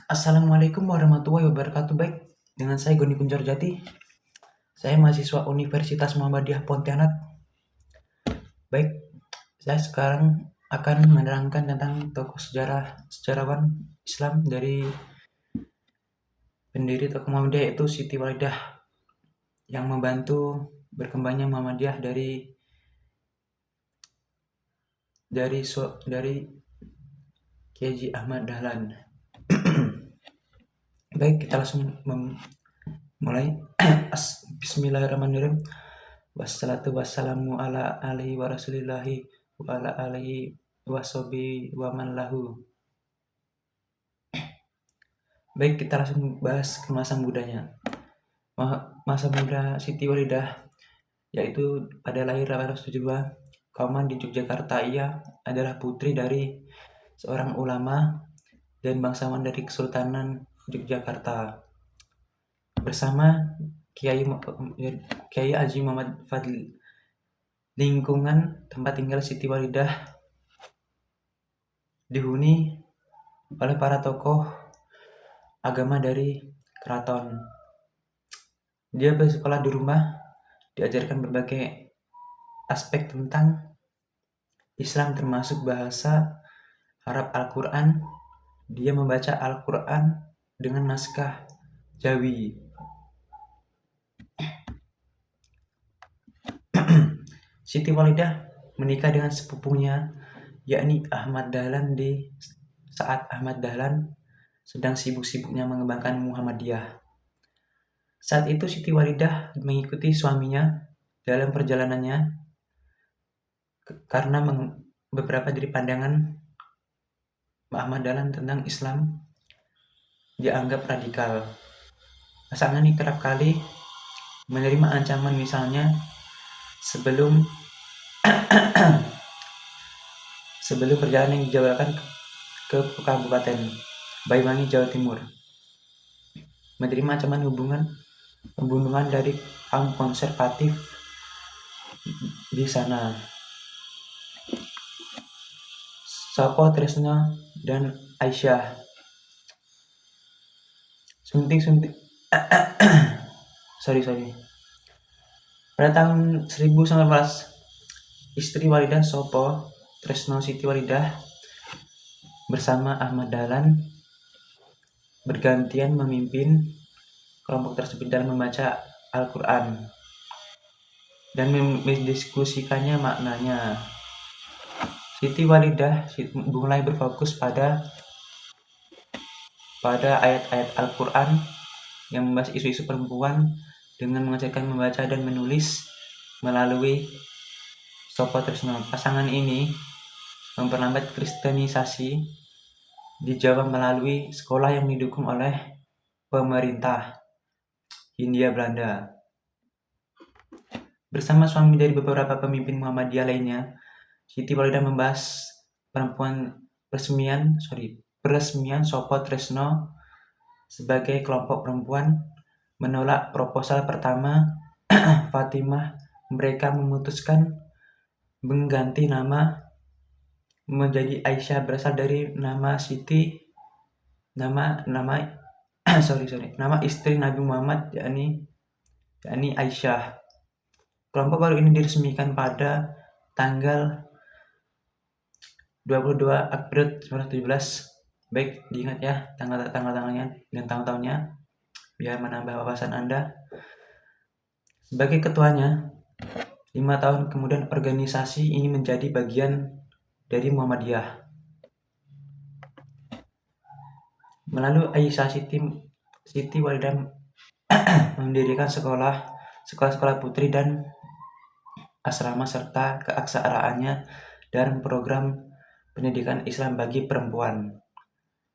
Assalamualaikum warahmatullahi wabarakatuh. Baik, dengan saya Goni Kunchorjati. Saya mahasiswa Universitas Muhammadiyah Pontianak. Baik, saya sekarang akan menerangkan tentang tokoh sejarawan Islam dari pendiri tokoh Muhammadiyah, yaitu Siti Walidah, yang membantu berkembangnya Muhammadiyah dari Kiai Haji Ahmad Dahlan. Baik, kita langsung mulai. Bismillahirrahmanirrahim. Wassalatu wassalamu ala alihi wa rasulillahi wa ala alihi wa sobi wa man lahu. Baik, kita langsung bahas ke masa mudanya. Masa muda Siti Walidah yaitu pada lahir 1872 Kauman di Yogyakarta. Ia adalah putri dari seorang ulama dan bangsawan dari Kesultanan Yogyakarta. Bersama Kiai Haji Muhammad Fadli, lingkungan tempat tinggal Siti Walidah dihuni oleh para tokoh agama dari keraton. Dia bersekolah di rumah, diajarkan berbagai aspek tentang Islam termasuk bahasa Arab Al-Quran. Dia membaca Al-Quran dengan naskah Jawi. Siti Walidah menikah dengan sepupunya, yakni Ahmad Dahlan, di saat Ahmad Dahlan sedang sibuk-sibuknya mengembangkan Muhammadiyah. Saat itu Siti Walidah mengikuti suaminya dalam perjalanannya karena beberapa dari pandangan Ahmad Dahlan tentang Islam dianggap radikal. Pasangan ini kerap kali menerima ancaman, misalnya sebelum perjalanan yang dijadwalkan ke Kabupaten Banyuwangi, Jawa Timur, menerima ancaman pembunuhan dari kaum konservatif di sana. Sopo Tresno dan Aisyah. Pada tahun 1919, istri Walidah, Sopo Tresno Siti Walidah, bersama Ahmad Dahlan bergantian memimpin kelompok tersebut dalam membaca Al-Quran dan mendiskusikannya maknanya. Siti Walidah mulai berfokus pada ayat-ayat Al-Quran yang membahas isu-isu perempuan dengan mengajarkan membaca dan menulis melalui Sopo Tresno. Pasangan ini memperlambat kristenisasi di Jawa melalui sekolah yang didukung oleh pemerintah Hindia Belanda. Bersama suami dari beberapa pemimpin Muhammadiyah lainnya, Siti Walidah membahas peresmian Sopo Tresno sebagai kelompok perempuan, menolak proposal pertama Fatimah. Mereka memutuskan mengganti nama menjadi Aisyah, berasal dari nama Siti, nama istri Nabi Muhammad, yakni Aisyah. Kelompok baru ini diresmikan pada tanggal 22 April 1917. Baik, diingat ya tanggal-tanggalnya dan tahun-tahunnya biar menambah wawasan Anda. Sebagai ketuanya, 5 tahun kemudian organisasi ini menjadi bagian dari Muhammadiyah. Melalui Aisyah, Siti Walidah mendirikan sekolah putri dan asrama serta keaksaraannya dan program pendidikan Islam bagi perempuan.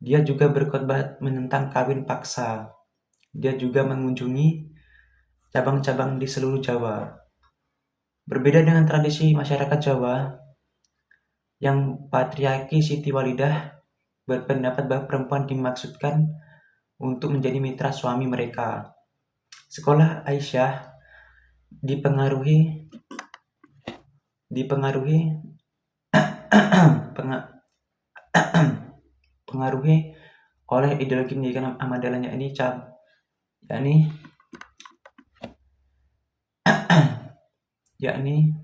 Dia juga berkhotbah menentang kawin paksa. Dia juga mengunjungi cabang-cabang di seluruh Jawa. Berbeda dengan tradisi masyarakat Jawa yang patriarki, Siti Walidah berpendapat bahwa perempuan dimaksudkan untuk menjadi mitra suami mereka. Sekolah Aisyah dipengaruhi oleh ideologi pendidikan Ahmad Dahlan, yakni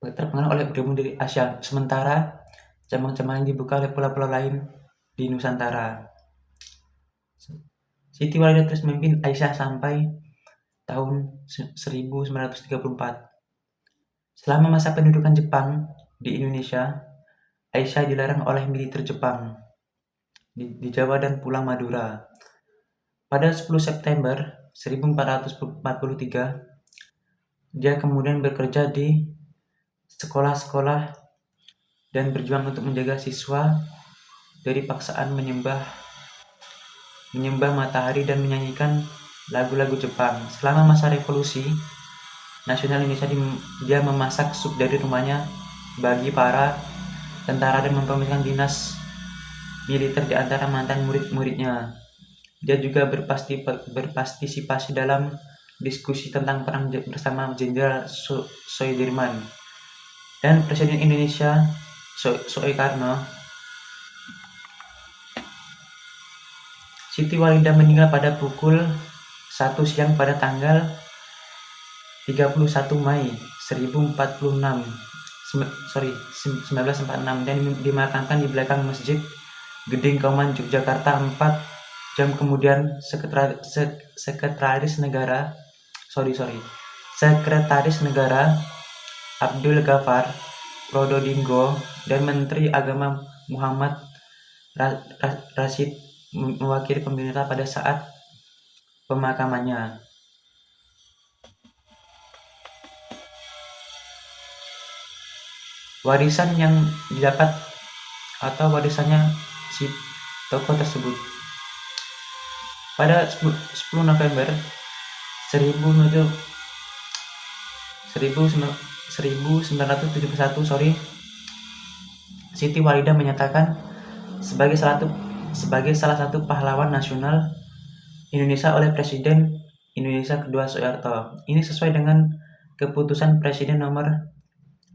terpengaruh oleh ilmu dari Asia, sementara cabang-cabang yang dibuka oleh pulau-pulau lain di Nusantara. Siti Walidah terus memimpin Aisyah sampai tahun 1934. Selama masa pendudukan Jepang di Indonesia, Aisyah dilarang oleh militer Jepang di Jawa dan Pulau Madura. Pada 10 September 1443, dia kemudian bekerja di sekolah-sekolah dan berjuang untuk menjaga siswa dari paksaan menyembah matahari dan menyanyikan lagu-lagu Jepang. Selama masa revolusi nasional Indonesia, dia memasak sup dari rumahnya bagi para tentara dan mempromosikan dinas militer di antara mantan murid-muridnya. Dia juga berpartisipasi dalam diskusi tentang perang bersama Jenderal Sudirman dan Presiden Indonesia Soekarno. Siti Walidah meninggal pada pukul 1 siang pada tanggal 31 Mei 1946 dan dimakamkan di belakang Masjid Geding Kauman Yogyakarta. 4 jam kemudian Sekretaris Negara Abdul Ghaffar Prododinggo dan Menteri Agama Muhammad Rashid mewakili pemerintah pada saat pemakamannya. Warisan yang didapat atau warisannya si tokoh tersebut. Pada 10 November 1971, Siti Walidah menyatakan sebagai salah satu pahlawan nasional Indonesia oleh Presiden Indonesia kedua Soeharto. Ini sesuai dengan keputusan Presiden nomor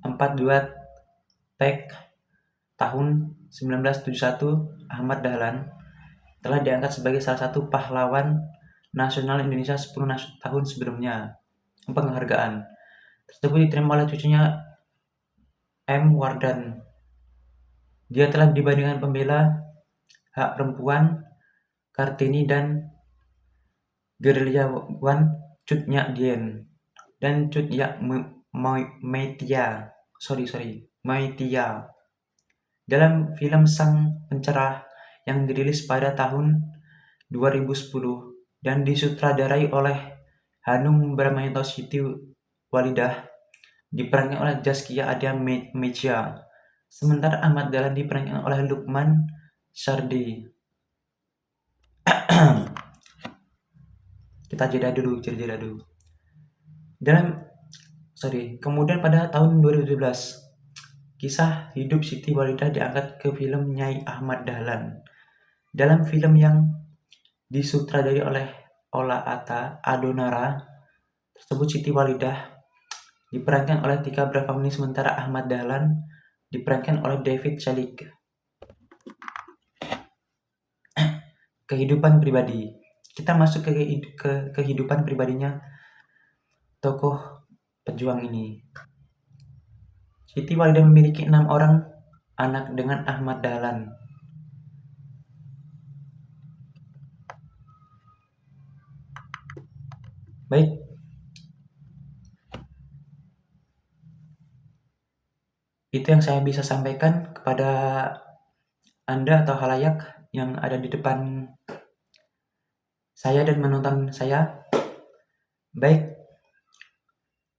42 TEK tahun 1971. Ahmad Dahlan telah diangkat sebagai salah satu pahlawan nasional Indonesia 10 tahun sebelumnya. Penghargaan tersebut diterima oleh cucunya M. Wardan. Dia telah dibandingkan pembela hak perempuan Kartini dan gerilyawan Cut Nyak Dien dan Cut Yak Meitia dalam film Sang Pencerah yang dirilis pada tahun 2010 dan disutradarai oleh Hanung Bramantyo. Siti Walidah diperankan oleh Zaskia Adya Meja, sementara Ahmad Dahlan diperankan oleh Lukman Sardi. Kita jeda dulu. Kemudian pada tahun 2017, kisah hidup Siti Walidah diangkat ke film Nyai Ahmad Dahlan. Dalam film yang disutradarai oleh Ola Adonara tersebut, Siti Walidah diperankan oleh Tika Bravamini, sementara Ahmad Dahlan diperankan oleh David Chalik. Kehidupan pribadi. Kita masuk ke kehidupan pribadinya tokoh pejuang ini. Siti Walidah memiliki 6 orang anak dengan Ahmad Dahlan. Baik, itu yang saya bisa sampaikan kepada Anda atau halayak yang ada di depan saya dan menonton saya. Baik,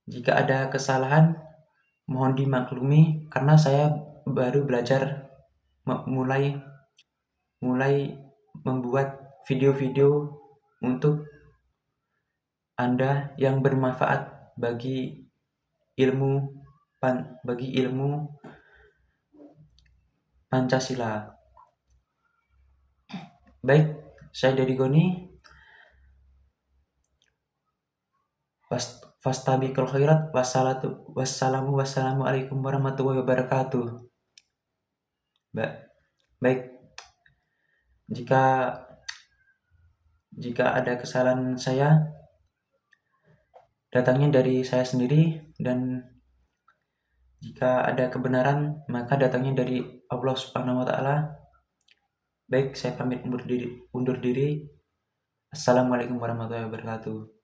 jika ada kesalahan mohon dimaklumi karena saya baru belajar mulai membuat video-video untuk Anda yang bermanfaat bagi ilmu Pancasila. Baik, saya Dedi Goni. fastabiqul khairat. Wassalamualaikum warahmatullahi wabarakatuh. Baik, jika ada kesalahan saya, datangnya dari saya sendiri, dan jika ada kebenaran maka datangnya dari Allah Subhanahu wa taala. Baik, saya pamit undur diri. Assalamualaikum warahmatullahi wabarakatuh.